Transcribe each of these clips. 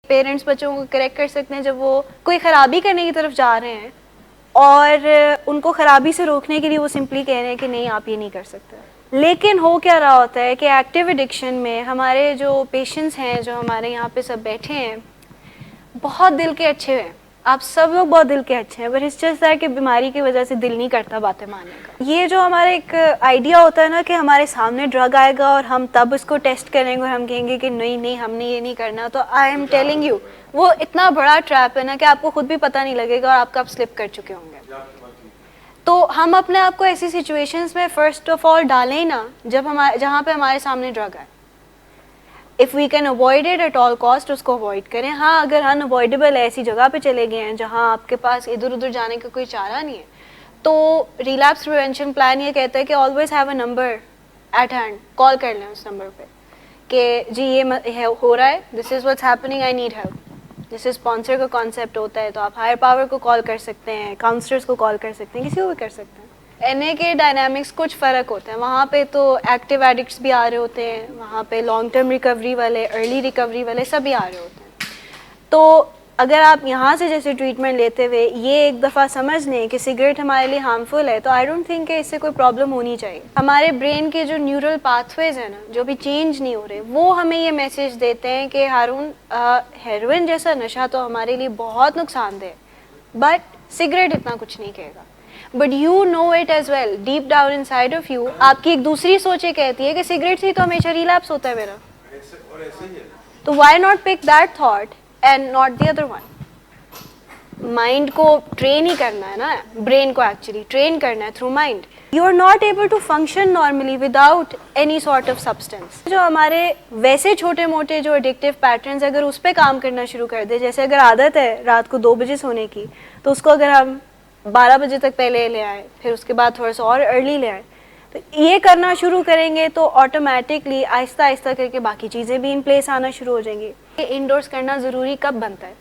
Parents بچوں کو correct کر سکتے ہیں جب وہ کوئی خرابی کرنے کی طرف جا رہے ہیں اور ان کو خرابی سے روکنے کے لیے وہ سمپلی کہہ رہے ہیں کہ نہیں آپ یہ نہیں کر سکتے. لیکن ہو کیا رہا ہوتا ہے کہ ایکٹیو ایڈکشن میں ہمارے جو پیشنٹس ہیں جو ہمارے یہاں پہ سب بیٹھے ہیں بہت دل کے اچھے ہیں, آپ سب لوگ بہت دل کے اچھے ہیں, بٹ اس چیز ہے کہ بیماری کی وجہ سے دل نہیں کرتا باتیں ماننے کا. یہ جو ہمارا ایک آئیڈیا ہوتا ہے نا کہ ہمارے سامنے ڈرگ آئے گا اور ہم تب اس کو ٹیسٹ کریں گے اور ہم کہیں گے کہ نہیں نہیں ہم نے یہ نہیں کرنا, تو آئی ایم ٹیلنگ یو وہ اتنا بڑا ٹریپ ہے نا کہ آپ کو خود بھی پتہ نہیں لگے گا اور آپ کب سلپ کر چکے ہوں گے. تو ہم اپنے آپ کو ایسی سچویشنز میں فرسٹ آف آل ڈالیں نا جہاں پہ ہمارے سامنے ڈرگ ہے. If we can avoid it at all cost اس کو اوائڈ کریں. ہاں اگر ان اوائڈیبل ہے ایسی جگہ پہ چلے گئے ہیں جہاں آپ کے پاس ادھر ادھر جانے کا کوئی چارہ نہیں ہے, تو ریلیپس پریونشن پلان یہ کہتا ہے کہ always have a number at hand, call کر لیں اس نمبر پہ کہ جی یہ ہو رہا ہے, this is what's happening, I need help. جیسے اسپانسر کا کانسیپٹ ہوتا ہے تو آپ ہائر پاور کو کال کر سکتے ہیں, کاؤنسلرس کو کال کر سکتے ہیں, کسی کو بھی کر سکتے ہیں. این اے کے ڈائنامکس کچھ فرق ہوتے ہیں, وہاں پہ تو ایکٹیو ایڈکٹس بھی آ رہے ہوتے ہیں, وہاں پہ لانگ ٹرم ریکوری والے, ارلی ریکوری والے سبھی آ رہے ہوتے ہیں. تو اگر آپ یہاں سے جیسے ٹریٹمنٹ لیتے ہوئے یہ ایک دفعہ سمجھ لیں کہ سگریٹ ہمارے لیے ہارمفل ہے, تو آئی ڈونٹ تھنک کہ اس سے کوئی پرابلم ہونی چاہیے. ہمارے برین کے جو نیورل پاتھ ویز ہیں نا جو بھی چینج نہیں ہو رہے, وہ ہمیں یہ میسج دیتے ہیں کہ ہارون ہیروئن جیسا نشہ تو ہمارے لیے بہت نقصان دہ, بٹ سگریٹ اتنا کچھ نہیں کہے گا. But you know it as well deep down inside of you, آپ کی ایک دوسری سوچ یہ کہتی ہے کہ سگریٹ سے تو ہمیشہ ریلیپس ہوتا ہے میرا, تو why not pick that thought and not the other one. Mind کو ٹرین ہی کرنا ہے نا, برین کو ایکچولی ٹرین کرنا ہے through mind. You are not able to function normally without any sort of substance. جو ہمارے ویسے چھوٹے موٹے جو ایڈکٹیو پیٹرنز اگر اس پہ کام کرنا شروع کر دے, جیسے اگر عادت ہے رات کو 2 بجے سونے کی, تو اس کو اگر ہم 12 بجے تک پہلے لے آئے, پھر اس کے بعد تھوڑا سا اور ارلی لے آئے, تو یہ کرنا شروع کریں گے تو آٹومیٹکلی آہستہ آہستہ کر کے باقی چیزیں بھی ان پلیس آنا شروع ہو جائیں گی. انڈورس کرنا ضروری کب بنتا ہے؟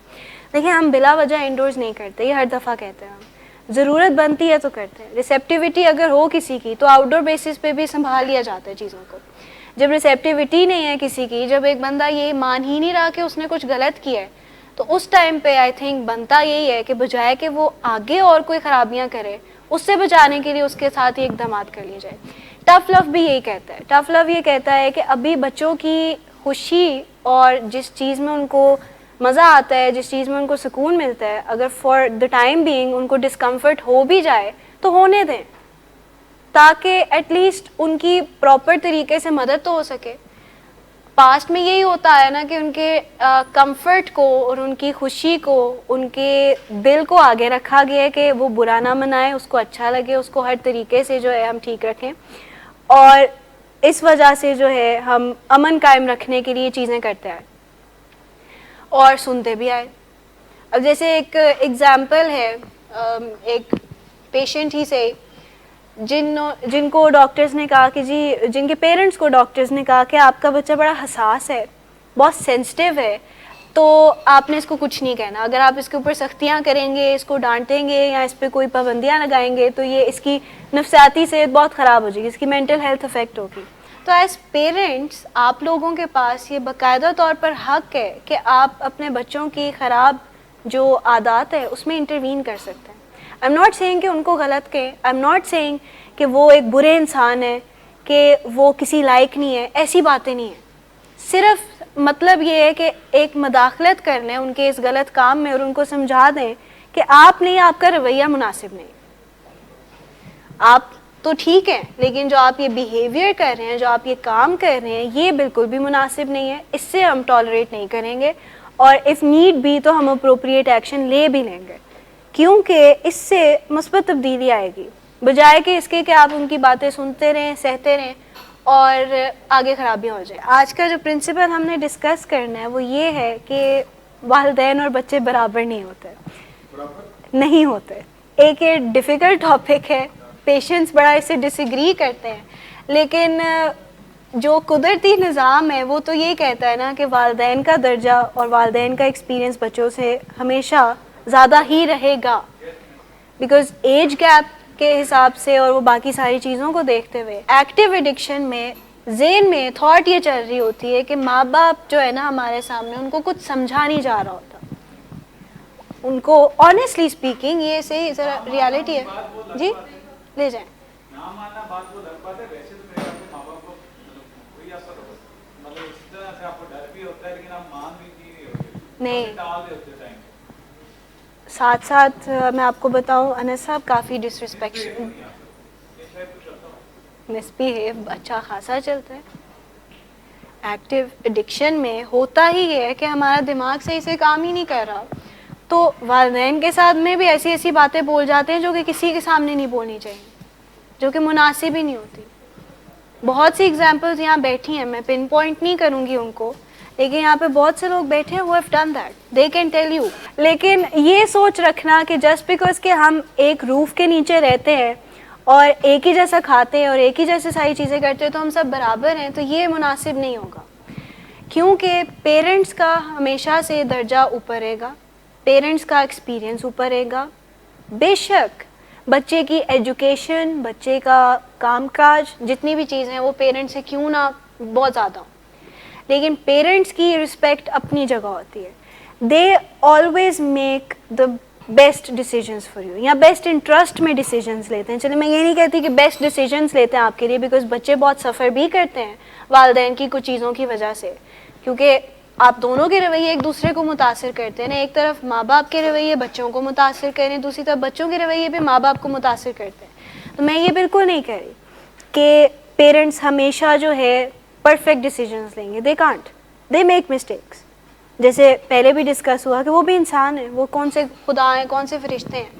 دیکھیں ہم بلا وجہ انڈورس نہیں کرتے, یہ ہر دفعہ کہتے ہیں ہم, ضرورت بنتی ہے تو کرتے ہیں. ریسیپٹیوٹی اگر ہو کسی کی تو آؤٹ ڈور بیسس پہ بھی سنبھال لیا جاتا ہے چیزوں کو. جب ریسیپٹیوٹی نہیں ہے کسی کی, جب ایک بندہ یہ مان ہی نہیں رہا کہ اس نے کچھ غلط کیا ہے, تو اس ٹائم پہ آئی تھنک بنتا یہی ہے کہ بجائے کہ وہ آگے اور کوئی خرابیاں کرے, اس سے بچانے کے لیے اس کے ساتھ ہی اقدامات کر لیے جائے. ٹف لو بھی یہی کہتا ہے, ٹف لو یہ کہتا ہے کہ ابھی بچوں کی خوشی اور جس چیز میں ان کو مزہ آتا ہے, جس چیز میں ان کو سکون ملتا ہے, اگر for the time being in کو ڈسکمفرٹ ہو بھی جائے تو ہونے دیں, تاکہ ایٹ لیسٹ ان کی پراپر طریقے سے مدد تو ہو سکے. پاسٹ میں یہی ہوتا ہے نا کہ ان کے کمفرٹ کو اور ان کی خوشی کو, ان کے دل کو آگے رکھا گیا ہے کہ وہ برا نہ منائے, اس کو اچھا لگے, اس کو ہر طریقے سے جو ہے ہم ٹھیک رکھیں, اور اس وجہ سے جو ہے ہم امن قائم رکھنے کے لیے چیزیں کرتے ہیں اور سنتے بھی آئے. اب جیسے ایک ایگزامپل ہے, ایک پیشنٹ ہی سے جن کو ڈاکٹرز نے کہا کہ جی, جن کے پیرنٹس کو ڈاکٹرز نے کہا کہ آپ کا بچہ بڑا حساس ہے, بہت سینسٹیو ہے, تو آپ نے اس کو کچھ نہیں کہنا. اگر آپ اس کے اوپر سختیاں کریں گے, اس کو ڈانٹیں گے یا اس پہ کوئی پابندیاں لگائیں گے, تو یہ اس کی نفسیاتی صحت بہت خراب ہو جائے گی, اس کی مینٹل ہیلتھ افیکٹ ہوگی. تو ایز پیرنٹس آپ لوگوں کے پاس یہ باقاعدہ طور پر حق ہے کہ آپ اپنے بچوں کی خراب جو عادات ہے اس میں انٹروین کر سکتے ہیں. آئی ایم ناٹ سیئنگ کہ ان کو غلط کہیں, آئی ایم ناٹ سیئنگ کہ وہ ایک برے انسان ہے, کہ وہ کسی لائق نہیں ہے, ایسی باتیں نہیں ہیں. صرف مطلب یہ ہے کہ ایک مداخلت کر لیں ان کے اس غلط کام میں اور ان کو سمجھا دیں کہ آپ نہیں, آپ کا رویہ مناسب نہیں, آپ تو ٹھیک ہے لیکن جو آپ یہ بیہیویئر کر رہے ہیں, جو آپ یہ کام کر رہے ہیں, یہ بالکل بھی مناسب نہیں ہے, اس سے ہم ٹالریٹ نہیں کریں گے, اور اف نیڈ بھی تو ہم اپروپریٹ ایکشن لے بھی لیں گے, کیونکہ اس سے مثبت تبدیلی آئے گی, بجائے کہ اس کے کہ آپ ان کی باتیں سنتے رہیں, سہتے رہیں اور آگے خرابیاں ہو جائیں. آج کا جو پرنسپل ہم نے ڈسکس کرنا ہے وہ یہ ہے کہ والدین اور بچے برابر نہیں ہوتے, نہیں ہوتے. ایک یہ ڈیفیکلٹ ٹاپک ہے, پیشنٹس بڑا اس سے ڈس ایگری کرتے ہیں, لیکن جو قدرتی نظام ہے وہ تو یہ کہتا ہے نا کہ والدین کا درجہ اور والدین کا ایکسپیرینس بچوں سے ہمیشہ زیادہ ہی رہے گا, بیکاز ایج گیپ کے حساب سے اور وہ باقی ساری چیزوں کو دیکھتے ہوئے ایکٹیو ایڈکشن میں ذہن میں تھاٹ یہ چل رہی ہوتی ہے کہ ماں باپ جو ہے نا ہمارے سامنے ان کو کچھ سمجھا نہیں جا رہا ہوتا ان کو. آنیسٹلی اسپیکنگ یہ صحیح ذرا ریالٹی ہے. جی لے جائیں. نہیں ساتھ ساتھ میں آپ کو بتاؤں انس صاحب کافی ڈسرسپیکٹ مسبہیو اچھا خاصا چلتا ہے. ایکٹیو ایڈکشن میں ہوتا ہی ہے کہ ہمارا دماغ صحیح سے کام ہی نہیں کر رہا, تو والدین کے ساتھ میں بھی ایسی ایسی باتیں بول جاتے ہیں جو کہ کسی کے سامنے نہیں بولنی چاہیے, جو کہ مناسب ہی نہیں ہوتی. بہت سی ایگزامپلز یہاں بیٹھی ہیں, میں پن پوائنٹ نہیں کروں گی ان کو, لیکن یہاں پہ بہت سے لوگ بیٹھے ہیں who have done that, they can tell you. لیکن یہ سوچ رکھنا کہ جسٹ بیکاز کہ ہم ایک روف کے نیچے رہتے ہیں اور ایک ہی جیسا کھاتے ہیں اور ایک ہی جیسے ساری چیزیں کرتے ہیں تو ہم سب برابر ہیں, تو یہ مناسب نہیں ہوگا. کیونکہ پیرنٹس کا ہمیشہ سے درجہ اوپر رہے گا, پیرنٹس کا ایکسپیرینس اوپر رہے گا. بے شک بچے کی ایجوکیشن, بچے کا کام کاج, جتنی بھی چیزیں ہیں وہ پیرنٹس سے کیوں نہ بہت زیادہ ہوں, لیکن پیرنٹس کی رسپیکٹ اپنی جگہ ہوتی ہے. They always make the best decisions for you, یا بیسٹ انٹرسٹ میں ڈیسیجنس لیتے ہیں. چلے میں یہ نہیں کہتی کہ بیسٹ ڈیسیجنس لیتے ہیں آپ کے لیے, بیکاز بچے بہت سفر بھی کرتے ہیں والدین کی کچھ چیزوں کی وجہ سے, کیونکہ آپ دونوں کے رویے ایک دوسرے کو متاثر کرتے ہیں نا. ایک طرف ماں باپ کے رویے بچوں کو متاثر کریں, دوسری طرف بچوں کے رویے بھی ماں باپ کو متاثر کرتے ہیں. تو میں یہ بالکل نہیں کہہ رہی کہ پیرنٹس ہمیشہ جو ہے پرفیکٹ ڈیسیجنس لیں گے. They can't, they make mistakes. جیسے پہلے بھی ڈسکس ہوا کہ وہ بھی انسان ہیں, وہ کون سے خدا ہیں, کون سے فرشتے ہیں,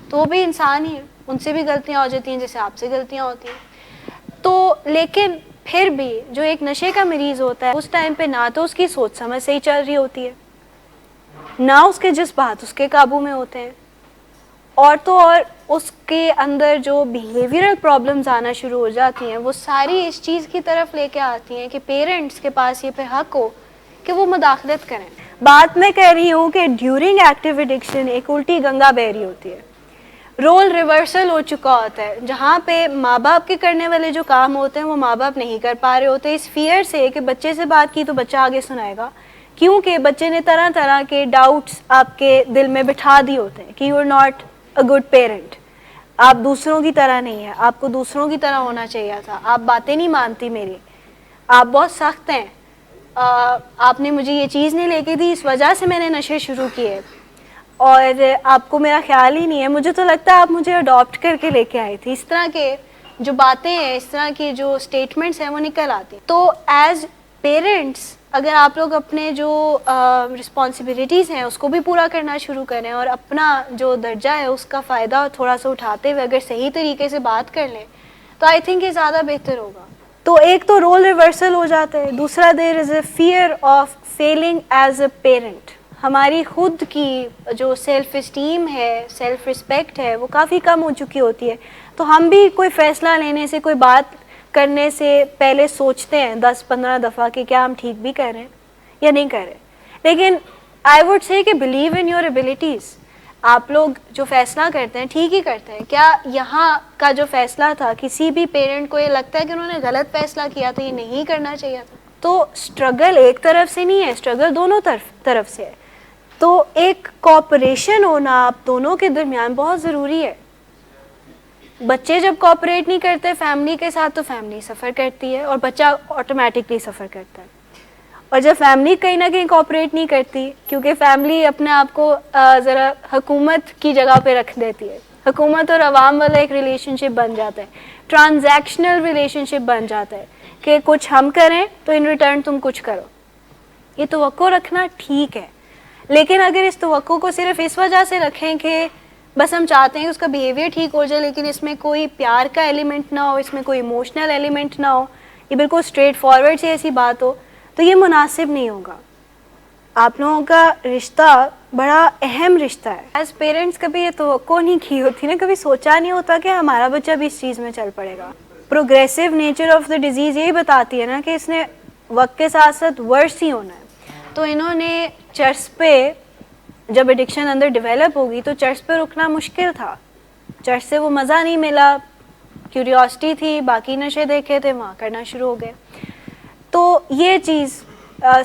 تو وہ بھی انسان ہی ہیں, ان سے بھی غلطیاں ہو جاتی ہیں جیسے آپ سے غلطیاں ہوتی ہیں. تو لیکن پھر بھی جو ایک نشے کا مریض ہوتا ہے اس ٹائم پہ نہ تو اس کی سوچ سمجھ صحیح چل رہی ہوتی ہے, نہ اس کے جذبات اس کے قابو میں ہوتے ہیں, اور تو اور اس کے اندر جو بیہیویئرل پرابلمز آنا شروع ہو جاتی ہیں وہ ساری اس چیز کی طرف لے کے آتی ہیں کہ پیرنٹس کے پاس یہ پہ حق ہو کہ وہ مداخلت کریں. بات میں کہہ رہی ہوں کہ ڈیورنگ ایکٹیو ایڈکشن ایک الٹی گنگا بہ رہی ہوتی ہے, رول ریورسل ہو چکا ہوتا ہے, جہاں پہ ماں باپ کے کرنے والے جو کام ہوتے ہیں وہ ماں باپ نہیں کر پا رہے ہوتے, اس فیئر سے کہ بچے سے بات کی تو بچہ آگے سنائے گا, کیونکہ بچے نے طرح طرح کے ڈاؤٹس آپ کے دل میں بٹھا دیے ہوتے ہیں کہ you are not a good parent, آپ دوسروں کی طرح نہیں ہیں, آپ کو دوسروں کی طرح ہونا چاہیے تھا, آپ باتیں نہیں مانتی میری, آپ بہت سخت ہیں, آپ نے مجھے یہ چیز نہیں لے کے دی اس وجہ سے میں نے نشے شروع کیے, اور آپ کو میرا خیال ہی نہیں ہے, مجھے تو لگتا ہے آپ مجھے اڈاپٹ کر کے لے کے آئی تھی. اس طرح کے جو باتیں ہیں, اس طرح کی جو اسٹیٹمنٹس ہیں وہ نکل آتی ہیں. تو ایز پیرنٹس اگر آپ لوگ اپنے جو رسپانسبلٹیز ہیں اس کو بھی پورا کرنا شروع کریں اور اپنا جو درجہ ہے اس کا فائدہ تھوڑا سا اٹھاتے ہوئے اگر صحیح طریقے سے بات کر لیں تو آئی تھنک یہ زیادہ بہتر ہوگا. تو ایک تو رول ریورسل ہو جاتا ہے, دوسرا there is a fear of feeling as a parent. ہماری خود کی جو سیلف اسٹیم ہے, سیلف رسپیکٹ ہے, وہ کافی کم ہو چکی ہوتی ہے, تو ہم بھی کوئی فیصلہ لینے سے, کوئی بات کرنے سے پہلے سوچتے ہیں 10-15 دفعہ کہ کیا ہم ٹھیک بھی کر رہے ہیں یا نہیں کر رہے. لیکن آئی ووڈ سے کہ بلیو ان یور ایبلٹیز, آپ لوگ جو فیصلہ کرتے ہیں ٹھیک ہی کرتے ہیں. کیا یہاں کا جو فیصلہ تھا کسی بھی پیرنٹ کو یہ لگتا ہے کہ انہوں نے غلط فیصلہ کیا تھا, یہ نہیں کرنا چاہیے تھا؟ تو اسٹرگل ایک طرف سے نہیں ہے, اسٹرگل دونوں طرف سے ہے. تو ایک کوآپریشن ہونا آپ دونوں کے درمیان بہت ضروری ہے. بچے جب کوآپریٹ نہیں کرتے فیملی کے ساتھ تو فیملی سفر کرتی ہے اور بچہ آٹومیٹکلی سفر کرتا ہے. اور جب فیملی کہیں نہ کہیں کوآپریٹ نہیں کرتی, کیونکہ فیملی اپنے آپ کو ذرا حکومت کی جگہ پہ رکھ دیتی ہے, حکومت اور عوام والا ایک ریلیشن شپ بن جاتا ہے, ٹرانزیکشنل ریلیشن شپ بن جاتا ہے کہ کچھ ہم کریں تو ان ریٹرن تم کچھ کرو. یہ توقع رکھنا ٹھیک ہے, لیکن اگر اس توقع کو صرف اس وجہ سے رکھیں کہ بس ہم چاہتے ہیں کہ اس کا بیہیویئر ٹھیک ہو جائے لیکن اس میں کوئی پیار کا ایلیمنٹ نہ ہو, اس میں کوئی ایموشنل ایلیمنٹ نہ ہو, یہ بالکل اسٹریٹ فارورڈ سے ایسی بات ہو, تو یہ مناسب نہیں ہوگا. آپ لوگوں کا رشتہ بڑا اہم رشتہ ہے. ایز پیرنٹس کبھی یہ توقع نہیں کی ہوتی نا, کبھی سوچا نہیں ہوتا کہ ہمارا بچہ بھی اس چیز میں چل پڑے گا. Progressive nature of the disease یہی بتاتی ہے نا کہ اس نے وقت کے ساتھ ساتھ ورس ہی ہونا ہے. تو انہوں نے چرس پہ جب ایڈکشن اندر ڈیولپ ہوگی تو چرچ پہ رکنا مشکل تھا, چرچ سے وہ مزہ نہیں ملا, کیوریوسٹی تھی, باقی نشے دیکھے تھے وہاں کرنا شروع ہو گئے. تو یہ چیز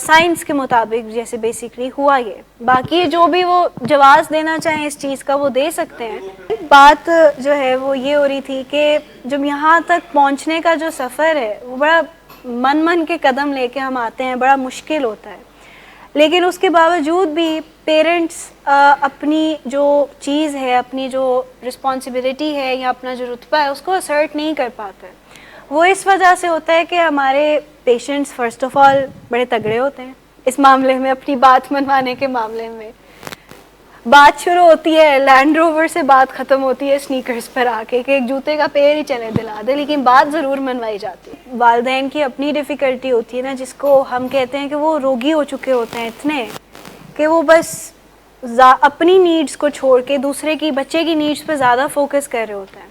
سائنس کے مطابق جیسے بیسکلی ہوا یہ. باقی جو بھی وہ جواز دینا چاہیں اس چیز کا وہ دے سکتے ہیں. بات جو ہے وہ یہ ہو رہی تھی کہ جب یہاں تک پہنچنے کا جو سفر ہے وہ بڑا من کے قدم لے کے ہم آتے ہیں, بڑا مشکل ہوتا ہے, لیکن اس کے باوجود بھی پیرنٹس اپنی جو چیز ہے, اپنی جو رسپانسبلٹی ہے یا اپنا جو رتبہ ہے اس کو اسرٹ نہیں کر پاتے. وہ اس وجہ سے ہوتا ہے کہ ہمارے پیشنٹس فرسٹ آف آل بڑے تگڑے ہوتے ہیں اس معاملے میں, اپنی بات منوانے کے معاملے میں. بات شروع ہوتی ہے لینڈ روور سے, بات ختم ہوتی ہے سنیکرز پر آ کے کہ ایک جوتے کا پیر ہی چلے دلا دے, لیکن بات ضرور منوائی جاتی ہے. والدین کی اپنی ڈیفیکلٹی ہوتی ہے نا, جس کو ہم کہتے ہیں کہ وہ روگی ہو چکے ہوتے ہیں اتنے کہ وہ بس اپنی نیڈز کو چھوڑ کے دوسرے کی, بچے کی نیڈز پہ زیادہ فوکس کر رہے ہوتے ہیں.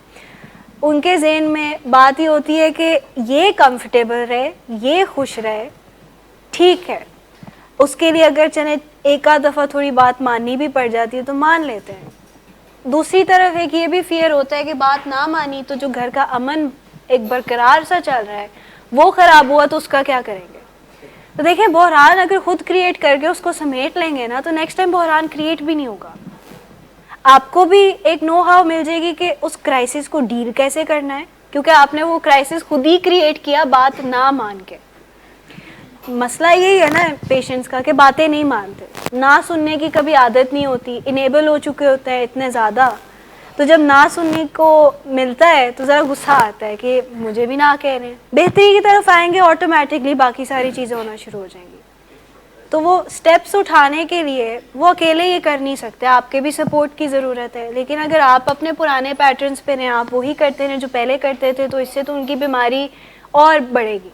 ان کے ذہن میں بات ہی ہوتی ہے کہ یہ کمفرٹیبل رہے, یہ خوش رہے, ٹھیک ہے. اس کے لیے اگر چلے ایک آدھ دفعہ تھوڑی بات ماننی بھی پڑ جاتی ہے تو مان لیتے ہیں. دوسری طرف ایک یہ بھی فیئر ہوتا ہے کہ بات نہ مانی تو جو گھر کا امن ایک برقرار سا چل رہا ہے وہ خراب ہوا تو اس کا کیا کریں گے. تو دیکھیں بحران اگر خود کریٹ کر کے اس کو سمیٹ لیں گے نا تو نیکسٹ ٹائم بحران کریٹ بھی نہیں ہوگا. آپ کو بھی ایک نو ہاؤ مل جائے گی کہ اس کرائسس کو ڈیل کیسے کرنا ہے, کیونکہ آپ نے وہ کرائسس خود ہی کریٹ کیا بات نہ مان کے. مسئلہ یہی ہے نا پیشنٹس کا کہ باتیں نہیں مانتے, نہ سننے کی کبھی عادت نہیں ہوتی, انیبل ہو چکے ہوتے ہیں اتنے زیادہ. تو جب نہ سننے کو ملتا ہے تو ذرا غصہ آتا ہے کہ مجھے بھی نہ کہہ رہے ہیں. بہتری کی طرف آئیں گے آٹومیٹکلی باقی ساری چیزیں ہونا شروع ہو جائیں گی. تو وہ سٹیپس اٹھانے کے لیے وہ اکیلے یہ کر نہیں سکتے, آپ کے بھی سپورٹ کی ضرورت ہے. لیکن اگر آپ اپنے پرانے پیٹرنز پہ رہیں, آپ وہی کرتے رہیں جو پہلے کرتے تھے, تو اس سے تو ان کی بیماری اور بڑھے گی.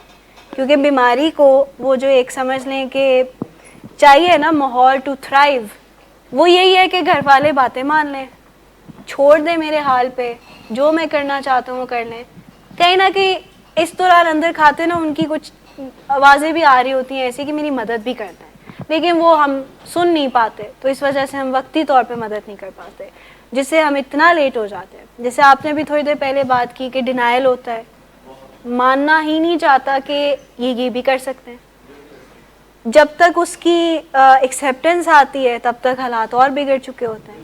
کیونکہ بیماری کو وہ جو ایک سمجھ لیں کہ چاہیے نا ماحول ٹو تھرائیو, وہ یہی ہے کہ گھر والے باتیں مان لیں, چھوڑ دیں میرے حال پہ, جو میں کرنا چاہتا ہوں وہ کر لیں. کہیں نہ کہیں اس دوران اندر کھاتے نا ان کی کچھ آوازیں بھی آ رہی ہوتی ہیں ایسی کہ میری مدد بھی کرتے ہیں, لیکن وہ ہم سن نہیں پاتے, تو اس وجہ سے ہم وقتی طور پہ مدد نہیں کر پاتے, جس سے ہم اتنا لیٹ ہو جاتے ہیں. جیسے آپ نے بھی تھوڑی دیر پہلے بات کی کہ ڈینائل ہوتا ہے, ماننا ہی نہیں چاہتا کہ یہ بھی کر سکتے ہیں. جب تک اس کی ایکسیپٹنس آتی ہے تب تک حالات اور بگڑ چکے ہوتے ہیں.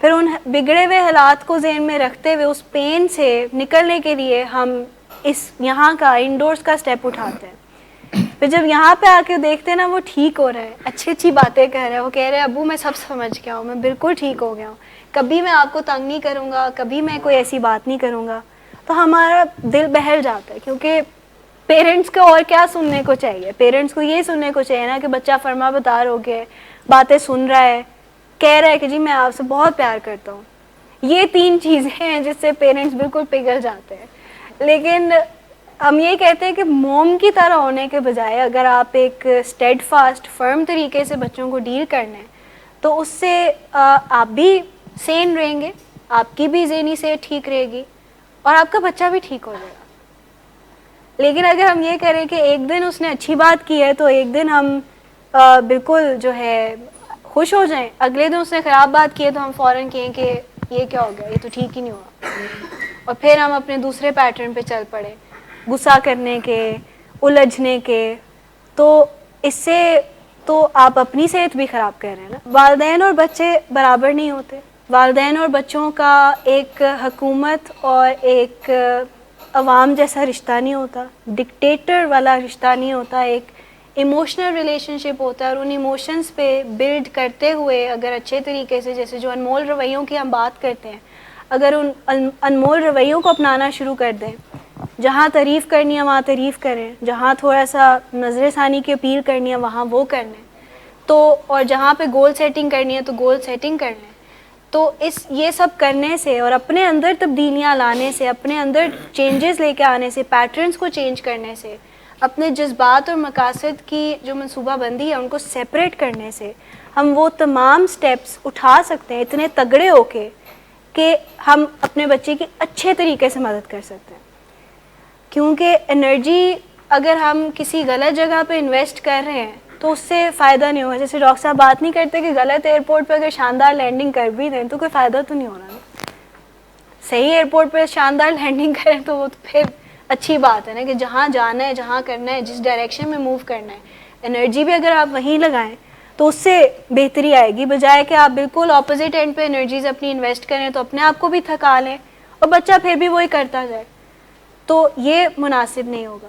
پھر ان بگڑے ہوئے حالات کو ذہن میں رکھتے ہوئے اس پین سے نکلنے کے لیے ہم اس یہاں کا انڈورس کا سٹیپ اٹھاتے ہیں. پھر جب یہاں پہ آ کے دیکھتے ہیں نا وہ ٹھیک ہو رہا ہے, اچھی باتیں کہہ رہا ہے, وہ کہہ رہے ہیں ابو میں سب سمجھ گیا ہوں, میں بالکل ٹھیک ہو گیا ہوں, کبھی میں آپ کو تنگ نہیں کروں گا, کبھی میں کوئی ایسی بات نہیں کروں گا, تو ہمارا دل بہل جاتا ہے. کیونکہ پیرنٹس کو اور کیا سننے کو چاہیے, پیرنٹس کو یہ سننے کو چاہیے نا کہ بچہ فرما بردار ہو گیا, باتیں سن رہا ہے, کہہ رہا ہے کہ جی میں آپ سے بہت پیار کرتا ہوں. یہ 3 چیزیں ہیں جس سے پیرنٹس بالکل پگھل جاتے ہیں. لیکن ہم یہ کہتے ہیں کہ موم کی طرح ہونے کے بجائے اگر آپ ایک اسٹیڈ فاسٹ فرم طریقے سے بچوں کو ڈیل کرنا ہے تو اس سے آپ بھی سین رہیں گے, آپ کی بھی ذہنی صحت ٹھیک رہے گی اور آپ کا بچہ بھی ٹھیک ہو جائے گا. لیکن اگر ہم یہ کریں کہ ایک دن اس نے اچھی بات کی ہے تو ایک دن ہم بالکل جو ہے خوش ہو جائیں, اگلے دن اس نے خراب بات کی ہے تو ہم فوراً کہیں کہ یہ کیا ہو گیا, یہ تو ٹھیک ہی نہیں ہوا, اور پھر ہم اپنے دوسرے پیٹرن پہ چل پڑے غصہ کرنے کے, الجھنے کے, تو اس سے تو آپ اپنی صحت بھی خراب کر رہے ہیں نا. والدین اور بچے برابر نہیں ہوتے. والدین اور بچوں کا ایک حکومت اور ایک عوام جیسا رشتہ نہیں ہوتا, ڈکٹیٹر والا رشتہ نہیں ہوتا, ایک ایموشنل ریلیشن شپ ہوتا ہے. اور ان ایموشنز پہ بلڈ کرتے ہوئے اگر اچھے طریقے سے, جیسے جو انمول رویوں کی ہم بات کرتے ہیں, اگر ان انمول رویوں کو اپنانا شروع کر دیں, جہاں تعریف کرنی ہے وہاں تعریف کریں, جہاں تھوڑا سا نظر ثانی کی اپیل کرنی ہے وہاں وہ کر لیں, تو اور جہاں پہ گول سیٹنگ کرنی ہے تو گول سیٹنگ کر لیں. تو یہ سب کرنے سے اور اپنے اندر تبدیلیاں لانے سے, اپنے اندر چینجز لے کے آنے سے, پیٹرنز کو چینج کرنے سے, اپنے جذبات اور مقاصد کی جو منصوبہ بندی ہے ان کو سیپریٹ کرنے سے ہم وہ تمام سٹیپس اٹھا سکتے ہیں اتنے تگڑے ہو کے کہ ہم اپنے بچے کی اچھے طریقے سے مدد کر سکتے ہیں. کیونکہ انرجی اگر ہم کسی غلط جگہ پہ انویسٹ کر رہے ہیں تو اس سے فائدہ نہیں ہوگا. جیسے ڈاکٹر صاحب بات نہیں کرتے کہ غلط ایئرپورٹ پہ اگر شاندار لینڈنگ کر بھی دیں تو کوئی فائدہ تو نہیں ہونا نا. صحیح ایئرپورٹ پہ شاندار لینڈنگ کریں تو وہ پھر اچھی بات ہے نا کہ جہاں جانا ہے، جہاں کرنا ہے، جس ڈائریکشن میں موو کرنا ہے، انرجی بھی اگر آپ وہیں لگائیں تو اس سے بہتری آئے گی، بجائے کہ آپ بالکل اپوزٹ اینڈ پہ انرجیز اپنی انویسٹ کریں تو اپنے آپ کو بھی تھکا لیں اور بچہ پھر بھی وہی کرتا جائے، تو یہ مناسب نہیں ہوگا.